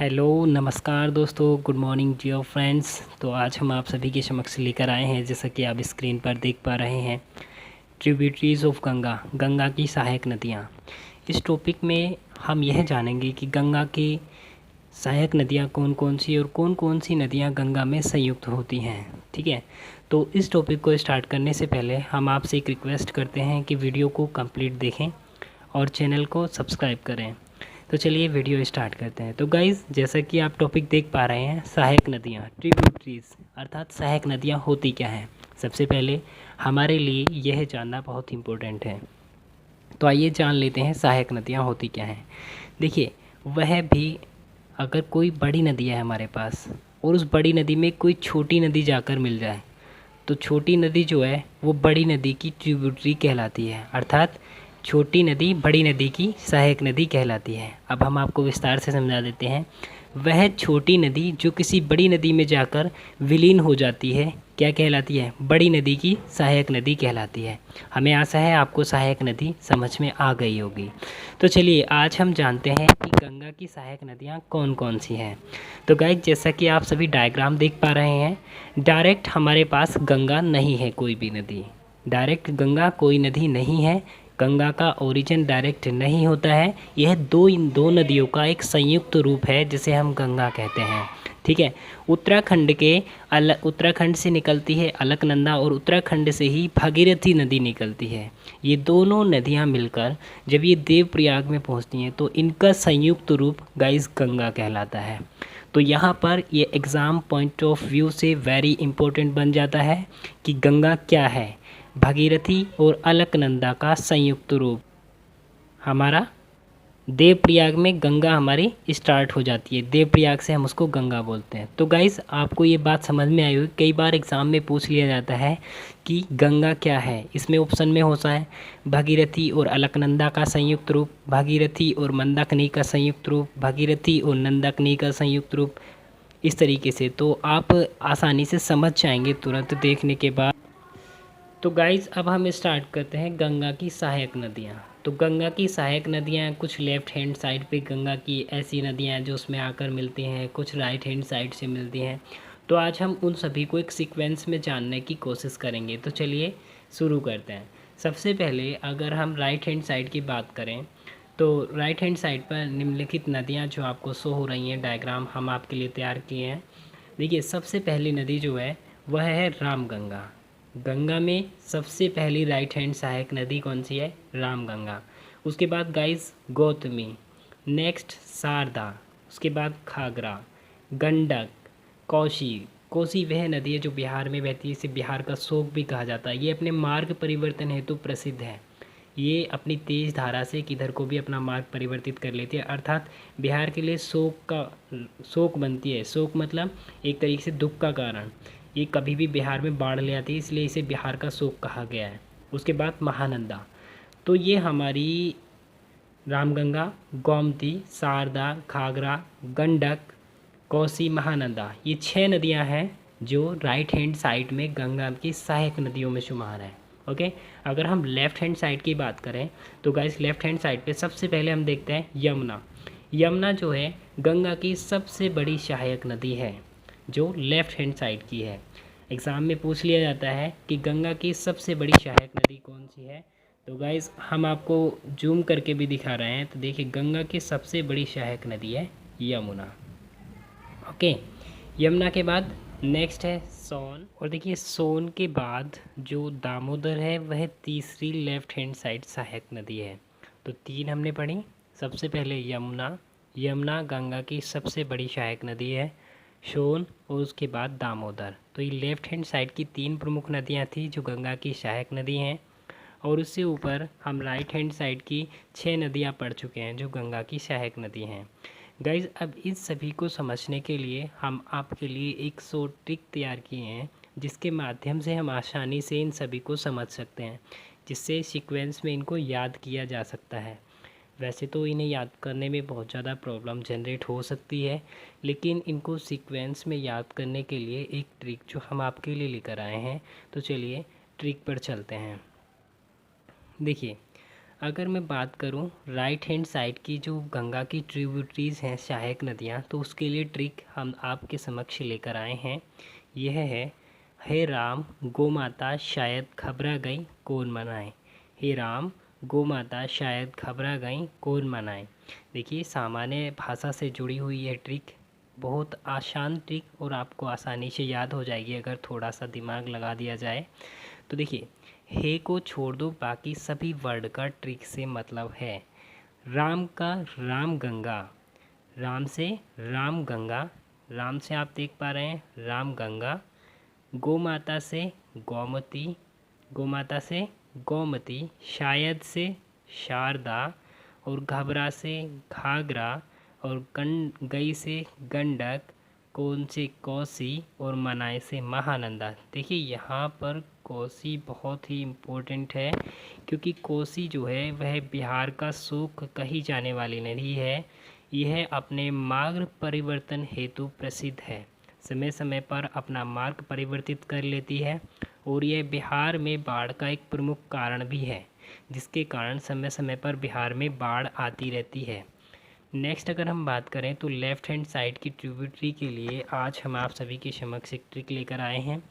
Hello नमस्कार दोस्तों, good morning dear friends. तो आज हम आप सभी के समक्ष लेकर आए हैं, जैसा कि आप स्क्रीन पर देख पा रहे हैं, ट्रिब्यूटरीज ऑफ गंगा, गंगा की सहायक नदियाँ। इस टॉपिक में हम यह जानेंगे कि गंगा की सहायक नदियाँ कौन कौन सी और कौन कौन सी नदियाँ गंगा में संयुक्त होती हैं। ठीक है, तो इस टॉपिक को स्टार्ट करने से पहले हम आपसे एक रिक्वेस्ट करते हैं कि वीडियो को कंप्लीट देखें और चैनल को सब्सक्राइब करें। तो चलिए वीडियो स्टार्ट करते हैं। तो गाइज़, जैसा कि आप टॉपिक देख पा रहे हैं, सहायक नदियाँ, ट्रिब्यूटरीज, अर्थात सहायक नदियाँ होती क्या हैं। सबसे पहले हमारे लिए यह जानना बहुत इम्पोर्टेंट है। तो आइए जान लेते हैं सहायक नदियाँ होती क्या हैं। देखिए, वह भी अगर कोई बड़ी नदी है हमारे पास और उस बड़ी नदी में कोई छोटी नदी जाकर मिल जाए, तो छोटी नदी जो है वो बड़ी नदी की ट्रिब्यूटरी कहलाती है, अर्थात छोटी नदी बड़ी नदी की सहायक नदी कहलाती है। अब हम आपको विस्तार से समझा देते हैं। वह छोटी नदी जो किसी बड़ी नदी में जाकर विलीन हो जाती है, क्या कहलाती है? बड़ी नदी की सहायक नदी कहलाती है। हमें आशा है आपको सहायक नदी समझ में आ गई होगी। तो चलिए आज हम जानते हैं कि गंगा की सहायक नदियाँ कौन कौन सी हैं। तो गाइस, जैसा कि आप सभी डायग्राम देख पा रहे हैं, डायरेक्ट हमारे पास गंगा नहीं है, कोई भी नदी डायरेक्ट गंगा कोई नदी नहीं है। गंगा का ओरिजिन डायरेक्ट नहीं होता है। यह इन दो नदियों का एक संयुक्त रूप है, जिसे हम गंगा कहते हैं। ठीक है, उत्तराखंड से निकलती है अलकनंदा और उत्तराखंड से ही भागीरथी नदी निकलती है। ये दोनों नदियाँ मिलकर जब ये देवप्रयाग में पहुँचती हैं तो इनका संयुक्त रूप गाइस गंगा कहलाता है। तो यहाँ पर ये एग्ज़ाम पॉइंट ऑफ व्यू से वेरी इंपॉर्टेंट बन जाता है कि गंगा क्या है। भागीरथी और अलकनंदा का संयुक्त रूप हमारा देवप्रयाग में गंगा हमारी स्टार्ट हो जाती है। देवप्रयाग से हम उसको गंगा बोलते हैं। तो गाइस, आपको ये बात समझ में आई होगी। कई बार एग्ज़ाम में पूछ लिया जाता है कि गंगा क्या है। इसमें ऑप्शन में होता है भागीरथी और अलकनंदा का संयुक्त रूप, भागीरथी और मंदाकिनी का संयुक्त रूप, भागीरथी और नंदाकिनी का संयुक्त रूप, इस तरीके से। तो आप आसानी से समझ जाएंगे तुरंत देखने के बाद। तो गाइज़, अब हम स्टार्ट करते हैं गंगा की सहायक नदियाँ। तो गंगा की सहायक नदियाँ कुछ लेफ़्ट हैंड साइड पे गंगा की ऐसी नदियाँ हैं जो उसमें आकर मिलती हैं, कुछ राइट हैंड साइड से मिलती हैं। तो आज हम उन सभी को एक सीक्वेंस में जानने की कोशिश करेंगे। तो चलिए शुरू करते हैं। सबसे पहले अगर हम राइट हैंड साइड की बात करें, तो राइट हैंड साइड पर निम्नलिखित नदियाँ जो आपको शो हो रही हैं, डायग्राम हम आपके लिए तैयार किए हैं। देखिए, सबसे पहली नदी जो है वह है रामगंगा। गंगा में सबसे पहली राइट हैंड सहायक नदी कौन सी है? रामगंगा। उसके बाद गाइस गौतमी, नेक्स्ट शारदा, उसके बाद घाघरा, गंडक, कोसी। कोसी वह नदी है जो बिहार में बहती है, इसे बिहार का शोक भी कहा जाता है। ये अपने मार्ग परिवर्तन हेतु प्रसिद्ध है। ये अपनी तेज धारा से किधर को भी अपना मार्ग परिवर्तित कर लेती है, अर्थात बिहार के लिए शोक बनती है। शोक मतलब एक तरीके से दुख का कारण। ये कभी भी बिहार में बाढ़ ले आती है, इसलिए इसे बिहार का शोक कहा गया है। उसके बाद महानंदा। तो ये हमारी रामगंगा, गोमती, शारदा, घाघरा, गंडक, कोसी, महानंदा, ये 6 नदियां हैं जो राइट हैंड साइड में गंगा की सहायक नदियों में शुमार हैं। ओके, अगर हम लेफ़्ट हैंड साइड की बात करें तो गाइस लेफ़्ट हैंड साइड पे सबसे पहले हम देखते हैं यमुना। यमुना जो है गंगा की सबसे बड़ी सहायक नदी है, जो लेफ़्ट हैंड साइड की है। एग्ज़ाम में पूछ लिया जाता है कि गंगा की सबसे बड़ी सहायक नदी कौन सी है। तो गाइस, हम आपको जूम करके भी दिखा रहे हैं। तो देखिए, गंगा की सबसे बड़ी सहायक नदी है यमुना। ओके, यमुना के बाद नेक्स्ट है सोन। और देखिए, सोन के बाद जो दामोदर है वह तीसरी लेफ़्ट हैंड साइड सहायक नदी है। तो 3 हमने पढ़ी। सबसे पहले यमुना, यमुना गंगा की सबसे बड़ी सहायक नदी है, सोन और उसके बाद दामोदर। तो ये लेफ़्ट हैंड साइड की 3 प्रमुख नदियाँ थी जो गंगा की सहायक नदी हैं। और उससे ऊपर हम राइट हैंड साइड की 6 नदियाँ पढ़ चुके हैं जो गंगा की सहायक नदी हैं। गाइज़, अब इस सभी को समझने के लिए हम आपके लिए एक शॉर्ट ट्रिक तैयार किए हैं, जिसके माध्यम से हम आसानी से इन सभी को समझ सकते हैं, जिससे सीक्वेंस में इनको याद किया जा सकता है। वैसे तो इन्हें याद करने में बहुत ज़्यादा प्रॉब्लम जनरेट हो सकती है, लेकिन इनको सीक्वेंस में याद करने के लिए एक ट्रिक जो हम आपके लिए लेकर आए हैं। तो चलिए ट्रिक पर चलते हैं। देखिए, अगर मैं बात करूं राइट हैंड साइड की जो गंगा की ट्रिब्यूटरीज हैं सहायक नदियां, तो उसके लिए ट्रिक हम आपके समक्ष लेकर आए हैं। यह है, हे राम गौ माता शायद घबरा गई कौन मनाए। हे राम गौ माता शायद घबरा गई कौन मनाए। देखिए, सामान्य भाषा से जुड़ी हुई यह ट्रिक बहुत आसान ट्रिक और आपको आसानी से याद हो जाएगी अगर थोड़ा सा दिमाग लगा दिया जाए। तो देखिए, हे को छोड़ दो, बाकी सभी वर्ड का ट्रिक से मतलब है। राम का राम गंगा, राम से राम गंगा, राम से आप देख पा रहे हैं राम गंगा। गौ माता से गौमती, गौ माता से गौमती। शायद से शारदा, और घबरा से घाघरा, और गई से गंडक, कौन से कोसी, और मनाए से महानंदा। देखिए, यहाँ पर कोसी बहुत ही इम्पोर्टेंट है, क्योंकि कोसी जो है वह बिहार का सूख कही जाने वाली नदी है। यह अपने मार्ग परिवर्तन हेतु प्रसिद्ध है, समय समय पर अपना मार्ग परिवर्तित कर लेती है, और यह बिहार में बाढ़ का एक प्रमुख कारण भी है, जिसके कारण समय समय पर बिहार में बाढ़ आती रहती है। नेक्स्ट अगर हम बात करें तो लेफ़्ट हैंड साइड की ट्रिब्यूटरी के लिए आज हम आप सभी के समक्ष एक ट्रिक लेकर आए हैं।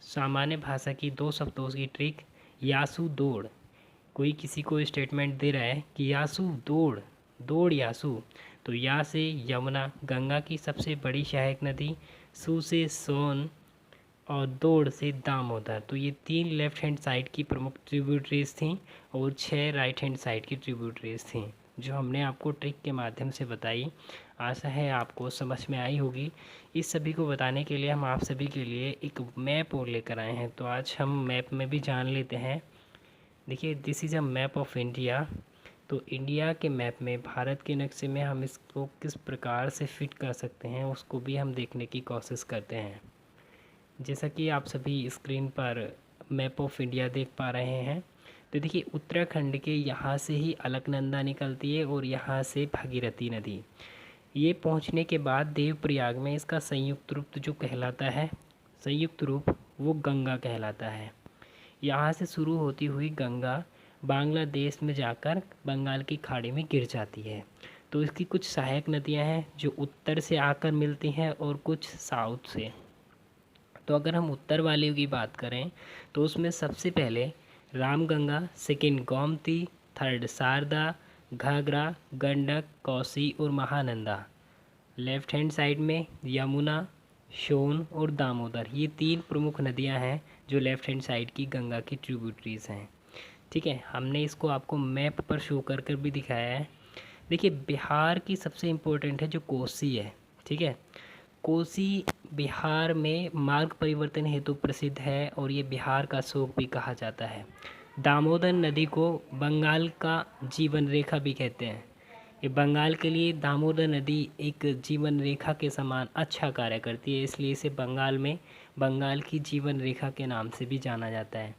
सामान्य भाषा की 2 शब्दों की ट्रिक, यासू दौड़। कोई किसी को स्टेटमेंट दे रहा है कि यासू दौड़, दौड़ यासू, तो या से यमुना गंगा की सबसे बड़ी सहायक नदी, सू से सोन, और दौड़ से दामोदर। तो ये 3 लेफ़्ट हैंड साइड की प्रमुख ट्रिब्यूटरीज थीं और 6 राइट हैंड साइड की ट्रिब्यूटरीज थीं, जो हमने आपको ट्रिक के माध्यम से बताई। आशा है आपको समझ में आई होगी। इस सभी को बताने के लिए हम आप सभी के लिए एक मैप और लेकर आए हैं, तो आज हम मैप में भी जान लेते हैं। देखिए, this is a map of India. तो इंडिया के मैप में, भारत के नक्शे में हम इसको किस प्रकार से फिट कर सकते हैं उसको भी हम देखने की कोशिश करते हैं। जैसा कि आप सभी स्क्रीन पर मैप ऑफ इंडिया देख पा रहे हैं, तो देखिए उत्तराखंड के यहाँ से ही अलकनंदा निकलती है और यहाँ से भागीरथी नदी। ये पहुँचने के बाद देवप्रयाग में इसका संयुक्त रूप जो कहलाता है, संयुक्त रूप वो गंगा कहलाता है। यहाँ से शुरू होती हुई गंगा बांग्लादेश में जाकर बंगाल की खाड़ी में गिर जाती है। तो इसकी कुछ सहायक नदियाँ हैं जो उत्तर से आकर मिलती हैं और कुछ साउथ से। तो अगर हम उत्तर वाले की बात करें तो उसमें सबसे पहले रामगंगा, सेकेंड गोमती, थर्ड शारदा, घाघरा, गंडक, कोसी और महानंदा। लेफ्ट हैंड साइड में यमुना, सोन और दामोदर। ये 3 प्रमुख नदियां हैं जो लेफ्ट हैंड साइड की गंगा की ट्रिब्यूटरीज हैं। ठीक है, हमने इसको आपको मैप पर शो कर कर भी दिखाया है। देखिए, बिहार की सबसे इम्पोर्टेंट है जो कोसी है। ठीक है, कोसी बिहार में मार्ग परिवर्तन हेतु प्रसिद्ध है और ये बिहार का शोक भी कहा जाता है। दामोदर नदी को बंगाल का जीवन रेखा भी कहते हैं। ये बंगाल के लिए दामोदर नदी एक जीवन रेखा के समान अच्छा कार्य करती है, इसलिए इसे बंगाल में बंगाल की जीवन रेखा के नाम से भी जाना जाता है।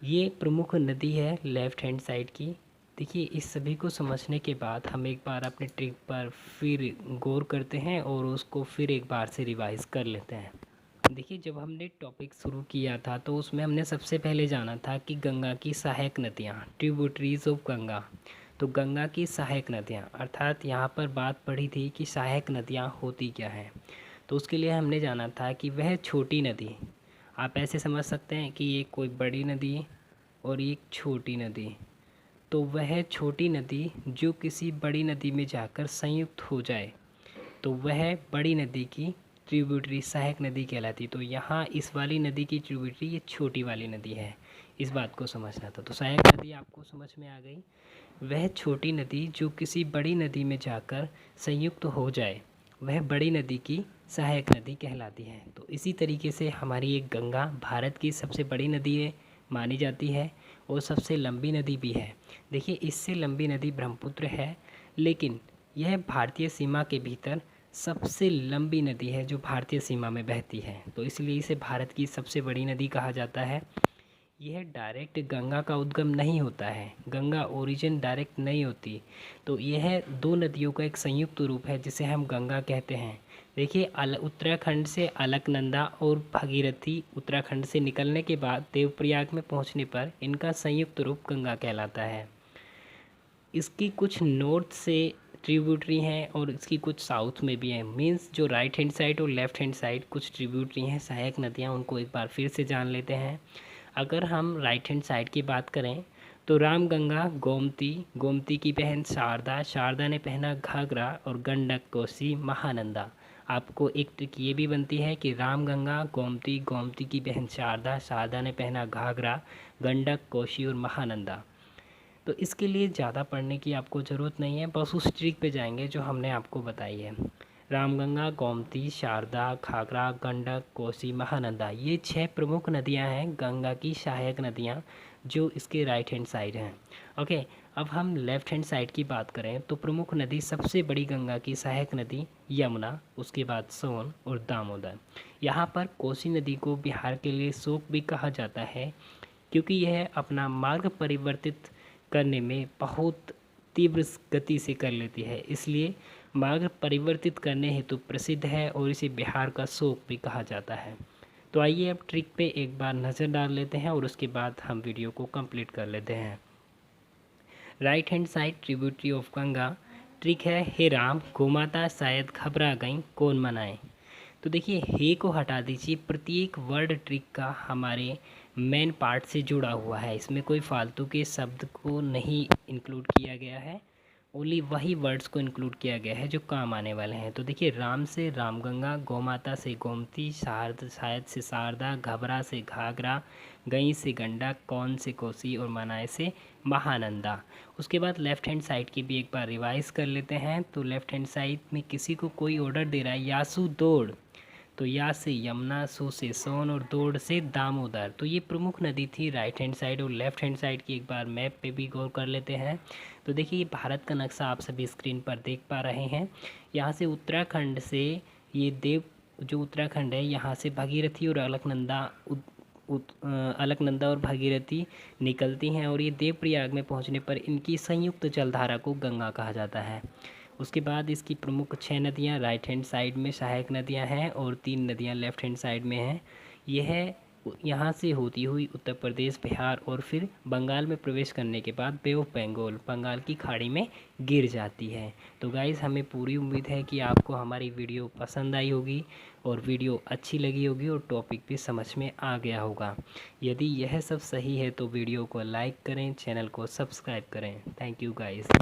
ये प्रमुख नदी है लेफ़्ट हैंड साइड की। देखिए, इस सभी को समझने के बाद हम एक बार अपने ट्रिक पर फिर गौर करते हैं और उसको फिर एक बार से रिवाइज कर लेते हैं। देखिए, जब हमने टॉपिक शुरू किया था तो उसमें हमने सबसे पहले जाना था कि गंगा की सहायक नदियाँ, ट्रिब्यूटरीज ऑफ गंगा। तो गंगा की सहायक नदियाँ, अर्थात यहाँ पर बात पड़ी थी कि सहायक नदियाँ होती क्या हैं। तो उसके लिए हमने जाना था कि वह छोटी नदी, आप ऐसे समझ सकते हैं कि ये कोई बड़ी नदी और एक छोटी नदी। तो वह छोटी नदी जो किसी बड़ी नदी में जाकर संयुक्त हो जाए तो वह बड़ी नदी की ट्रिब्यूटरी सहायक नदी कहलाती। तो यहाँ इस वाली नदी की ट्रिब्यूटरी ये छोटी वाली नदी है, इस बात को समझना था। तो सहायक नदी आपको समझ में आ गई। वह छोटी नदी जो किसी बड़ी नदी में जाकर संयुक्त हो जाए वह बड़ी नदी की सहायक नदी कहलाती है। तो इसी तरीके से हमारी एक गंगा भारत की सबसे बड़ी नदी है मानी जाती है और सबसे लंबी नदी भी है। देखिए, इससे लंबी नदी ब्रह्मपुत्र है, लेकिन यह भारतीय सीमा के भीतर सबसे लंबी नदी है जो भारतीय सीमा में बहती है, तो इसलिए इसे भारत की सबसे बड़ी नदी कहा जाता है। यह डायरेक्ट गंगा का उद्गम नहीं होता है, गंगा ओरिजिन डायरेक्ट नहीं होती, तो यह 2 नदियों का एक संयुक्त रूप है जिसे हम गंगा कहते हैं। देखिए, उत्तराखंड से अलकनंदा और भागीरथी उत्तराखंड से निकलने के बाद देवप्रयाग में पहुंचने पर इनका संयुक्त रूप गंगा कहलाता है। इसकी कुछ नॉर्थ से ट्रिब्यूटरी हैं और इसकी कुछ साउथ में भी हैं। मीन्स जो राइट हैंड साइड और लेफ्ट हैंड साइड कुछ ट्रिब्यूटरी हैं सहायक नदियाँ, उनको एक बार फिर से जान लेते हैं। अगर हम राइट हैंड साइड की बात करें तो रामगंगा, गोमती, गोमती की बहन शारदा, शारदा ने पहना घाघरा, और गंडक, कोसी, महानंदा। आपको एक ट्रिक ये भी बनती है कि रामगंगा, गोमती, गोमती की बहन शारदा, शारदा ने पहना घाघरा, गंडक, कोसी और महानंदा। तो इसके लिए ज़्यादा पढ़ने की आपको ज़रूरत नहीं है, बस उस ट्रिक पे जाएंगे जो हमने आपको बताई है। रामगंगा, गोमती, शारदा, घाघरा, गंडक, कोसी, महानंदा, ये 6 प्रमुख नदियां हैं गंगा की सहायक नदियां जो इसके राइट हैंड साइड हैं। ओके, अब हम लेफ़्ट हैंड साइड की बात करें तो प्रमुख नदी, सबसे बड़ी गंगा की सहायक नदी यमुना, उसके बाद सोन और दामोदर। यहाँ पर कोसी नदी को बिहार के लिए शोक भी कहा जाता है, क्योंकि यह अपना मार्ग परिवर्तित करने में बहुत तीव्र गति से कर लेती है, इसलिए मार्ग परिवर्तित करने हेतु प्रसिद्ध है और इसे बिहार का शोक भी कहा जाता है। तो आइए अब ट्रिक पे एक बार नज़र डाल लेते हैं और उसके बाद हम वीडियो को कंप्लीट कर लेते हैं। Right hand side tributary of Ganga. Trick है, हे राम गोमाता शायद घबरा गई, कौन मनाए। तो देखिए, हे को हटा दीजिए, प्रत्येक वर्ड ट्रिक का हमारे मेन पार्ट से जुड़ा हुआ है, इसमें कोई फालतू के शब्द को नहीं इंक्लूड किया गया है, ओनली वही वर्ड्स को इंक्लूड किया गया है जो काम आने वाले हैं। तो देखिए, राम से रामगंगा, गोमाता से गोमती, शायद से शारदा, घबरा से घाघरा, गई से गंडक, कौन से कोसी और मनाए से महानंदा। उसके बाद लेफ्ट हैंड साइड की भी एक बार रिवाइज कर लेते हैं। तो लेफ्ट हैंड साइड में किसी को कोई ऑर्डर दे रहा है, यासु दौड़, तो या से यमुना, सो से सोन और दौड़ से दामोदर। तो ये प्रमुख नदी थी राइट हैंड साइड। और लेफ्ट हैंड साइड की एक बार मैप पे भी गौर कर लेते हैं। तो देखिए, ये भारत का नक्शा आप सभी स्क्रीन पर देख पा रहे हैं। यहाँ से उत्तराखंड से ये जो उत्तराखंड है, यहाँ से भागीरथी और अलकनंदा और भागीरथी निकलती हैं, और ये देवप्रयाग में पहुँचने पर इनकी संयुक्त जलधारा को गंगा कहा जाता है। उसके बाद इसकी प्रमुख 6 नदियाँ राइट हैंड साइड में सहायक नदियाँ हैं और 3 नदियाँ लेफ्ट हैंड साइड में हैं। यह यहाँ से होती हुई उत्तर प्रदेश, बिहार और फिर बंगाल में प्रवेश करने के बाद बे ऑफ बंगाल, बंगाल की खाड़ी में गिर जाती है। तो गाइज़, हमें पूरी उम्मीद है कि आपको हमारी वीडियो पसंद आई होगी और वीडियो अच्छी लगी होगी और टॉपिक भी समझ में आ गया होगा। यदि यह सब सही है तो वीडियो को लाइक करें, चैनल को सब्सक्राइब करें। Thank you guys.